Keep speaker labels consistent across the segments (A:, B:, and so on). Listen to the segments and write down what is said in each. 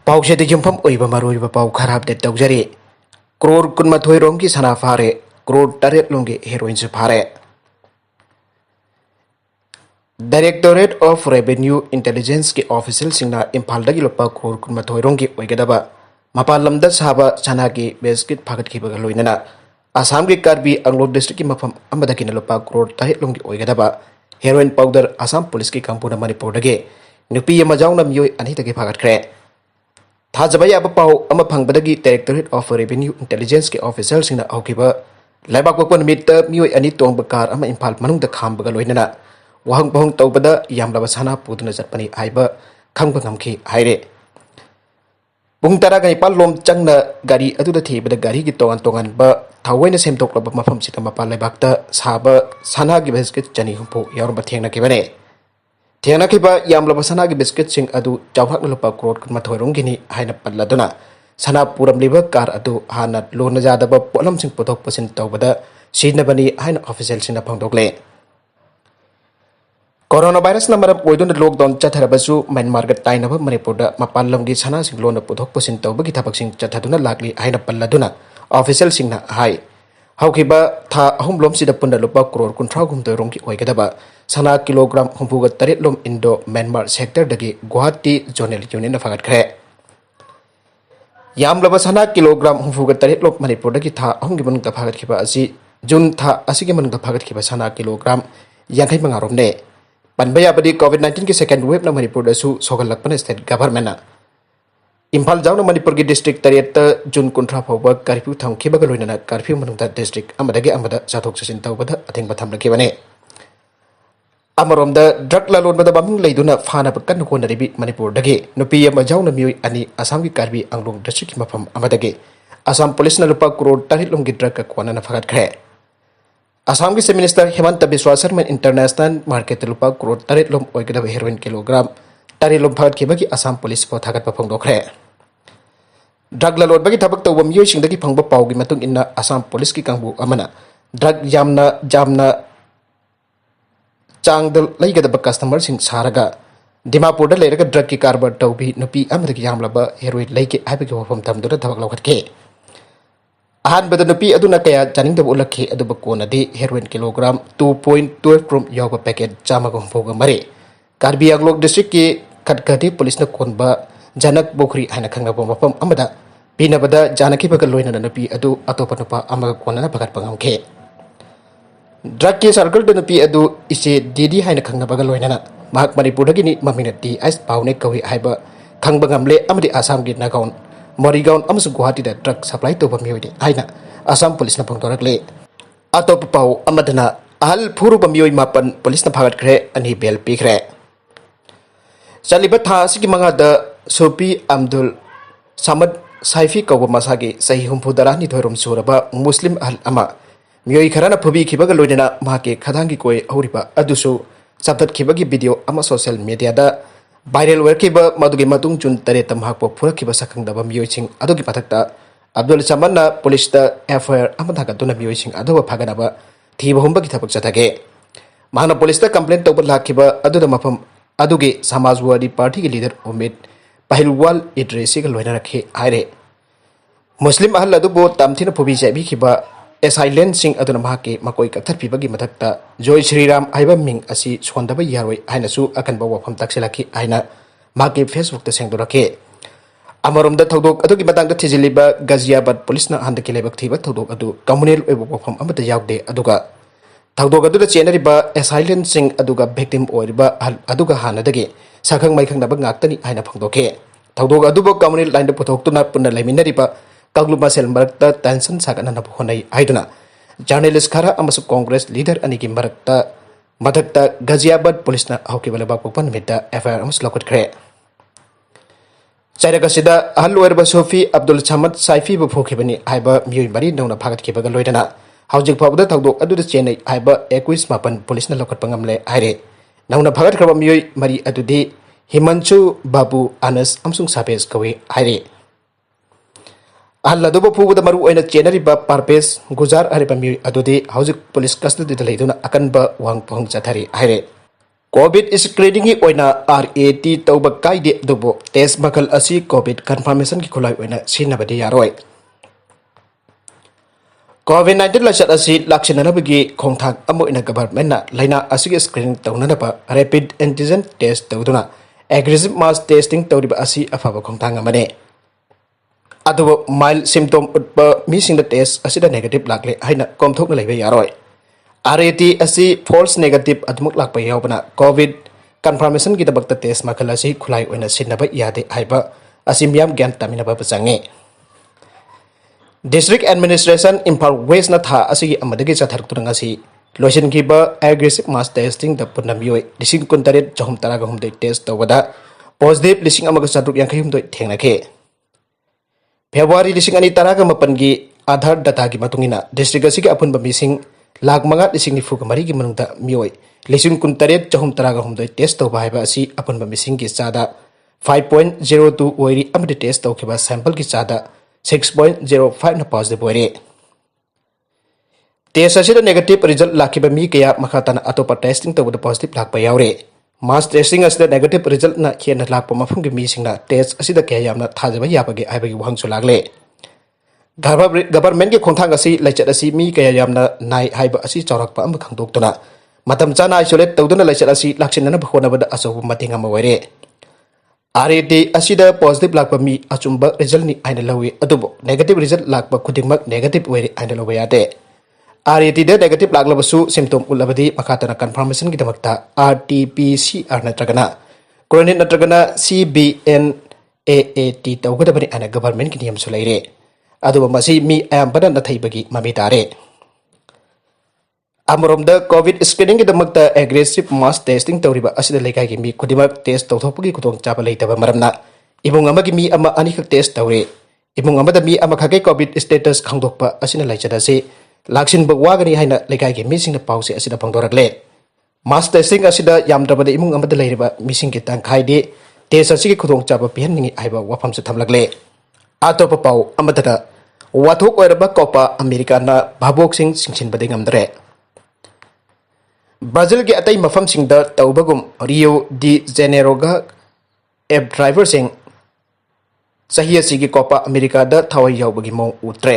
A: पाउसे युमफम मरुब पाउ खर अपडेट तौजरी क्रोर कुनमथोई रोम की सना फारे क्रोर तरेट लोंगी हेरोइन से फारे डायरेक्टोरेट ऑफ रेवेन्यू इंटेलिजेंस के ऑफिशियल सिंगना इम्फाल दगी लुपा क्रोर कुनमथोई रोम की ओइगदबा मपाल लमदा साबा सना की बेस्किट फागत की बगल लोइनना आसाम के कार्बी अंग्लोक डिस्ट्रिक्ट की मफम अमदगी लुपा क्रोर तरेट लोंगी ओइगदबा हेरोइन पाउडर आसाम पुलिस की कंपूना मणिपुर दगे नुपी मजाउना मियोय अनी दगे फागतख्रे थाजबा याब पाउ अमा फंगबदगी डायरेक्टोरेट ऑफ रेवेन्यू इंटेलिजेंस के ऑफिसर सिंगना औखिबा लाइबाक पोकपन मिट मियोय अनी तोंग कार अमा इम्फाल मनुंग खामबगा लोइनना वहंग बहंग तौबदा यामलाबा सना पुदुना चटपनी हाइबा खंगबा ngamखि हाइरे पुंग तरा गनि पाल लोम चंगना गाड़ी अदुदा थेबदा गाड़ी की तोंगान तोंगान बा थावैना सेमतोकलबा मफम सिता मपा लाइबाकता साबा सना की बिस्किट चनी हुंफो यारबा थेंगना केबने थेंगना केबा यामलाबा सना की बिस्किट सिंग अदु चावहाक लुपा क्रोर कुनमथोइरोंगिनी हाइना पल्लादुना सना पुरमलिबा कार अदु हाना लोना जादबा पोलम सिंग पुथोक पसिन तौबदा सिजिन्नबनी हाइना ऑफिशियल सिंगना फंगदोकले कोरोना वायरस मरम ओइदुन लॉकडाउन चथरबसु म्यांमार गा ताइनब मणिपुर मपान लमगी सना सिंग लोन पुथोक पसिन तौबगी थबक सिंग चथदुना लागली हाइना पल्लादुना ऑफिशियल सिंगना हाई हौखिबा था अहुम लोम सिदा पुन्ना लुपा क्रोर कुंथ्रा गुमदोय रोंगी ओइगदबा सना किलोग्राम हुंफुगा तरेट लोम इंडो म्यांमार सेक्टर दगी गुवाहाटी जोनल यूनियन फगतख्रे यामलबा सना किलोग्राम हुंफुगा तरेट लोम मणिपुर दगी था अहुम गी मनुंग फगतखिबा असि जून था असिगे मनुंग फगतखिबा सना किलोग्राम 55 रोमने पनबा याबदी कोविड-19 की सेकेंड वेव मणिपुर दसु सोगलपन स्टेट गवर्नमेंट इम्फाल जाउन मणिपुर की डिस्ट्रिक्ट तरेट जून कुंथ्रा फाउबा कर्फ्यू थमखिबगा लोइनना कर्फ्यू मनुंगदा डिस्ट्रिक्ट अमदगे अमदा चाथोक चसिन तौबदा अथेंबा थमलखिबने अमरोमदा ड्रग लालोनबदा ममिंग लेइदुना फानब कन्न कोनरिबि मणिपुर दगे नुपी अमा जाउन मियोय अनि असम की कार्बी अंगलोक डिस्ट्रिक्ट की मफम अमदगे असम पुलिस न लुपा क्रोर तरेट लोंगी ड्रग का कोनना फगतख्रे असम की chief minister Himanta Biswa Sarma international market लुपा क्रोर तरेट लोम ओइगदबा हेरोइन किलोग्राम तरेट लोम फगतखिबगी असम पुलिस पो थागतपा फंगदोखरे ड्रग लालोनबगी थबक तौबा मियोयसिंगदगी फंगबा पाउगी मतुंग इन्ना असम पुलिस की कांगबु अमना ड्रग जामना चांगद लैगदबा कस्टमर सिंग सारगा दिमापुर लेरगा ड्रग की कारबार तौबी नुपी अमदगी यामलबा हेरोइन लैके हाइबगी वफम थमदुना थबक लौखतके अहानबद नुपी अदुना कया जानिंगदबा उलखि अदुबा कोनदि हेरोइन किलोग्राम 2.12 क्रोम यावबा पैकेट चामगा हुंफोगा मरे कार्बी आंगलोक डिस्ट्रिक्ट की खटखटी पुलिस न कोनबा जनक बोखरी हाइना खंगबा मफम अमदा पीनबदा जानकीबगा लोइनना नुपी अदु अतोपा नुपा अमगा कोनना फगतपा ngamkhe ड्रग के सर्कल नुपी अदु इसे दीदी हाइना खंगबगा लोइनना महाक मणिपुर दगिनी ममिनती आइस पाउने कवि हाइबा खंगबा ngamle amadi असम की नागाउन मोरिगाउन अमसु गुवाहाटी दा ड्रग सप्लाई तोबा मियोयदे हाइना असम पुलिस न फंगदोरकले अतोप पाउ अमदना अहल फुरुबा मियोय मापन पुलिस न फगतख्रे अनि बेल पिखरे चलिबा था सिगी मंगादा सोपी अब्दुल समद साइफी कौब मसागे सही हुंफुदरा निथोरम सुरबा मुस्लिम अहल अमा मियोय खरना फुबीखिबगा लोइनना माके खदांगी कोय हौरिबा अदुसु सबदखिबगी वीडियो अमा सोशल मीडिया दा वायरल वर्किबा मदुगी मतुंग जुन तरेत महकपो फुरखिबा सखंगदबा मियोयसिंग अदुगी पथकता अब्दुल समदना पुलिस दा एफआईआर अमा धागतुना मियोयसिंग अदुबा फगनबा थीबा हुंबगी थबक चथगे माना पुलिस दा कंप्लेंट तौबा लाखिबा अदुदा मफम अदुगे समाजवादी पार्टी के लीडर उमेद पहलवाल इद्रेसी का लोइना रखे आयरे मुस्लिम अहल अदुबो तमथिना फुबी जाबिखिबा एसाइलेंट सिंह अदुना माके मकोई कथरपिबगी मथक्ता जोय श्रीराम आइबा मिंग असि सोंदबा यारोय हाइनासु अकनबा वफम तक्सिलाखि हाइना माके फेसबुक ता सेंदोरखे अमरोमदा थौदोक अदुगी मतंगदा थिजिलिबा गाजियाबाद पुलिसना हंदकी लेबक थिबा थौदोक अदु कम्युनल ओइबो वफम अमता यावदे अदुगा थौदोक अदुदा चेनरिबा एसाइलेंट सिंह अदुगा विक्टिम ओइरिबा अदुगा हानदगे साखंग माइखंगदबा ngakतनी हाइना फंगदोखे थौदोक अदुबो कम्युनल लाइन पुथोक्तुना पुन्ना लेमिनरिबा कागलुबा सेल मरक्ता टेंशन सागनना होनाई हाइदुना जर्नलिस्ट खरा अमसु कांग्रेस लीडर अनिगी मरक्ता मधक्ता गाजियाबाद पुलिसना हौकिबा बाकपोपन मिटा एफआईआर अमस लौकटख्रे चाइरगसिदा अहल ओइरबा सोफी अब्दुल समद साइफी बु फोखिबनी हाइबा मियोय मरी नौना फागतखिबगा लोइदना हौजिक फावदा थौदोक अदुदा चेनई हाइबा 21 मापन पुलिसना लौकटपा ngamle हाइरे नौना फागतखरबा मियोय मरी अदुदि हिमांशु बाबू अनस अमसुंग सापेस कवे हाइरे अहल अदुबो फुबदा मरु ओइना चेनरिबा पारपेस गुजार हरिबा मियोय अदुदि हौजिक पुलिस कस्टडी दा लेदुना अकनबा वांग पहुंग चथारी हाइरे COVID screening oina RAT tauba kaide dubo test makal asi COVID confirmation ki khulai oina sijinnabdi yaroi. COVID-19 lasat asi Laksinnaba gi khongthang amoina government na laina asigi screening taunanaba rapid antigen test touduna aggressive mass testing taudiba asi afaba khongthang amane. Adubo mild symptom utpa missing the test asida negative lakle haina komthokna leibe yaroi. RAT asi false negative admuk lakpa yaubana COVID confirmation ki dabakta test makal asi khulai oina sinnaba yade haiba asi miyam gyan taminaba pasange. District Administration Imphal West na tha asigi amadagi chathartuna ngasi Loiredana aggressive mass testing da punamioi lising kuntaret jahum taraga humdai test tawada positive lising amaga chatruk yang khayum doi thengnake. February lising ani taraga mapan gi Aadhaar data gi matungina district asigi apunba missing lag manga lising nifu ga mari gi manungda mioi lising kuntaret jahum taraga humdai test tawba haiba asi apunba missing gi chada 5.02 oiri amadi test tawkhiba sample gi chada 6.05 na positive oire. Test asida negative result lakhiba mi kaya makhatana atopa testing tawda positive lakpa yaure. Mass testing asida negative result na khena lakpa mafam gi mi singna test asida kaya yamna thajaba yabage aibagi wangchu lagle. Government ki khongthang asi laichat asi mi kaya yamna nai haiba asi chawrakpa am khangdoktuna matam chana isolate tawduna laichat asi Laksinnaba khonabada asobu matinga maware. RAT asida positive lakpa mi achumba result ni aina lawi adubo negative result lakpa khudingmak negative oire aina lawi ate. RAT da negative laklabasu symptom ulabadi makhatana confirmation ki damakta RT-PCR natragana coronate natragana CBNAAT tawgadabani aina government ki niyam sulaire adubo masi mi ayambana nathaibagi mami tare. Amoromda COVID screening ki damakta aggressive mass testing tawriba asida lekai ki mi khudimak test tawthopagi khutong chaba leitaba maramna ibung amagi mi ama anikak test tawre ibung amada mi ama khage COVID status khangdokpa asina laichada se Laksinnaba wagani haina lekai ki mi singna pause asida phangdorakle. Mass testing asida yamdrabada imung amada leiriba mising ki tangkhaide test asigi khutong chaba pihanningi aiba wafam se thamlagle. Atopa pau amadada wathok oiraba COPA America na bhabok sing singchinbade ngamdre. Brazil के अतई मफम Singh the तौबगुम Rio de जेनेरोगा एब driver Singh सही असिगी Copa America the थवई यावबगी मौ उत्रे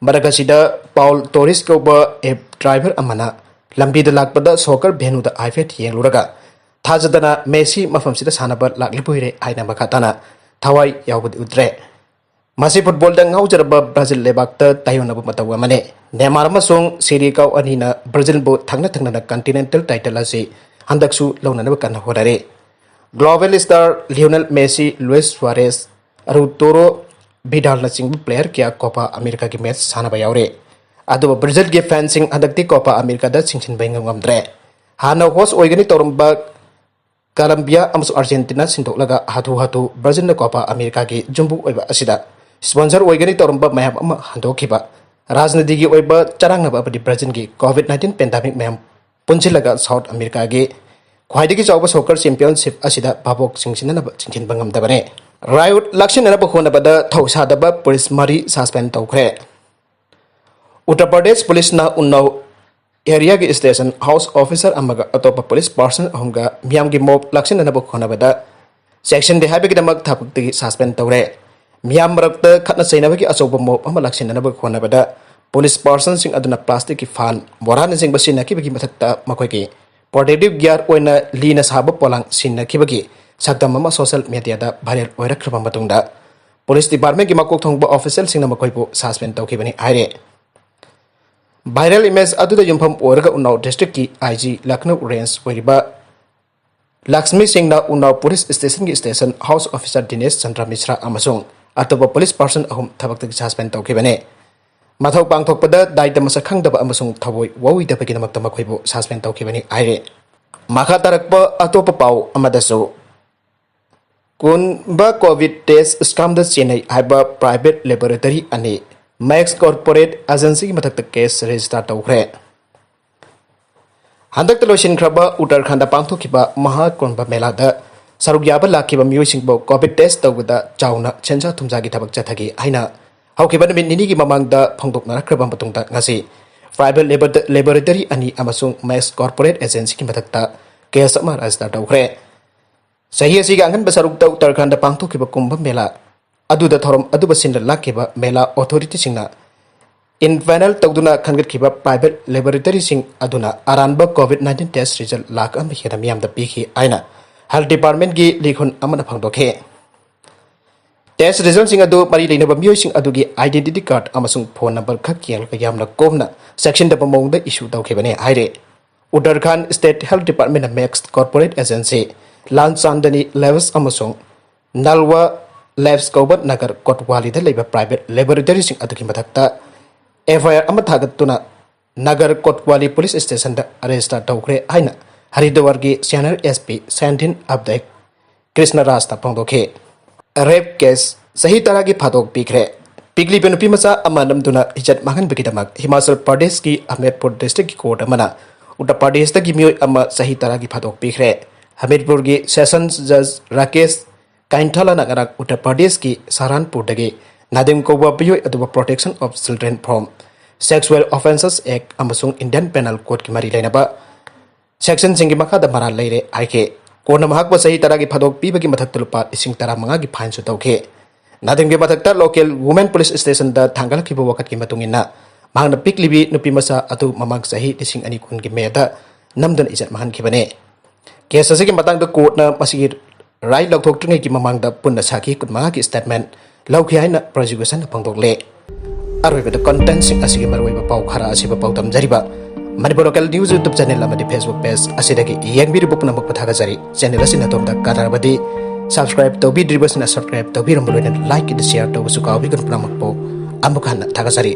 A: मरगसिदा पाउल टोरिस कोब एब driver अमना लंबी the लाकपद सोकर भेनु the आइफेट येंगलुरगा थाजदना Messi मफम सिदा सानबर लाकलिपुइरे आइना मखाताना थवई यावबदी उत्रे Masih football dang ngaujarba Brazil lebakta tayonaba matawa mane Neymar amasung Serie A anina Brazil bo thangna na continental title ase handaksu launanaba kan horare global star Lionel Messi Luis Suarez Arturo Vidal na singbu player kya Copa America ki match sanaba yaure adu Brazil ge fencing handakti Copa America da singchin baingam ngamdre hana host oigani torumba Colombia amasung Argentina sindolaga hatu Brazil na Copa America ki jumbu oiba asida sponsor oigani torumba mayam ama handokhiba rajniti gi oiba charangnaba abadi Brazil gi COVID-19 pandemic mayam punchilaga South America gi khwaidagi chawba soccer championship asida babok singsinanaba chingchin bangam dabane Riot Laksinnaba khonabada thausadaba police mari suspend Toukhre. Uttar Pradesh police na unnau area gi station house officer amaga atopa police person ahumga miyam gi mob Laksinnaba khonabada section de habegi damak thapukti suspend tawre Miyam marakta khatna chainabagi achoba mob ama Laksinnaba khonabada police person sing aduna plastic ki fan boran sing basina kibagi mathakta makoi ki protective gear oina lina saba polang sinna kibagi sakdam ama social media da viral oirakraba matungda police department ki makok thongba official sing na makoi bo suspend tawkhibani aire viral image aduda yumpham oraga unnao district ki IG Lucknow range oiriba Lakshmi Singh na unnao police station ki station house officer Dinesh Chandra Mishra amasung atopa police person ahum thabakta suspend tawkhibane mathau pangthokpada daita masak khangdaba amasung thawoi wawi dabagi namakta makhoibo suspend tawkhibani aire makha tarakpa atopa pau amadasu Kumbh COVID test scam da chenai haiba private laboratory ani Max corporate agency ki mathakta case register Toukhre handakta loisin khraba Uttarakhand pangthokhiba Mahakumbh Mela da saruk yaba lakhiba miyosingbo COVID test tawda chauna senja thumja gi thabak chathagi aina haukiba nimi nini gi mamangda phongdokna rakraba matungda ngasi private laboratory ani amasung Max corporate agency ki mathakta case अमा register तौखरे चाही असिगा अंगन बसरुक उत्तराखंड पांगथोखिबा कुंभ मेला अदुदा थौरम अदुबा सिंदा लाखिबा मेला अथॉरिटी सिंगना इन पैनल तौदुना खनगतखिबा प्राइवेट लेबोरेटरी सिंग अदुना अरानबा कोविड-19 टेस्ट रिजल्ट लाख अम हेना मियामदा पीखि आइना हेल्थ डिपार्टमेंट की लिखुन अमना फंगदोखे टेस्ट रिजल्ट सिंग अदु मरी लेनबा मियोय सिंग अदुगी आइडेंटिटी कार्ड अमसुंग फोन नंबर खक कियल का यामना कोमना सेक्शन दबा मौंगदा इशू तौखेबने हाइरे Uttarakhand state health department Max corporate agency लांचांदनी लेवस अमसुंग नलवा लैब्स कौबत नगर कोटवाली प्राइवेट लेबोरेटरी सिंग अदुगी मथक्ता एफआईआर अमा थागतुना Nagar Kotwali police station arrest तौखरे हाइना हरिद्वार की सीनियर एसपी सैंथिन अपडेक कृष्णराज फोंदोखे रेप केस सही तरह की फदोक पिखरे पिकलिबा नुपिमाचा अमा नमदुना इज्जत मांगनखिबा हिमाचल प्रदेश की हमीरपुर डिस्ट्रिक्ट की कोर्ट अमना उत्तर प्रदेश की मियोय अमा सही तरह की फदोक पिखरे हमीरपुर की सेशंस जज राकेश काइंथला नगरा उत्तर प्रदेश की सहारनपुर दगे नादिम कोबा पियोय अदुबा protection of children from sexual offences act अमसुंग इंडियन पेनल कोड की मरी लेनबा सेक्शन सिंगी मखादा मरा लेरे आइके कोना महाकबा सही तरह की फदोक पीबगी मथक्ता लुपा 15,000 की फाइन तौखे नादिम के मथक्ता लोकल वुमेन पुलिस स्टेशन दा थांगलखिबा वखत की मतुंगिना मांगना पिकलिबी नुपिमाचा अदु ममांग सही 2,200 की मेदा नमदुना इज्जत मांगनखिबने केस असिगी मतंगदा कोर्टना मसिगी राय लौथोक्ट्रिङै की ममांगदा पुन्ना साखी 15 की स्टेटमेंट लौखि हाइना प्रोसिक्यूशन फोंदोकले अरोइबदा कंटेंट सिंग असिगी मरवैबा पाउ खरा असिबा पाउ तमजरिबा Manipur local news YouTube channel amadi Facebook page asidagi yengbiribu punamak pathagajari channel asina tomda karabadi subscribe tawbidribasina subscribe tawbirambuloina like and share tawbusu kawbigun punamak po amukhanna thagajari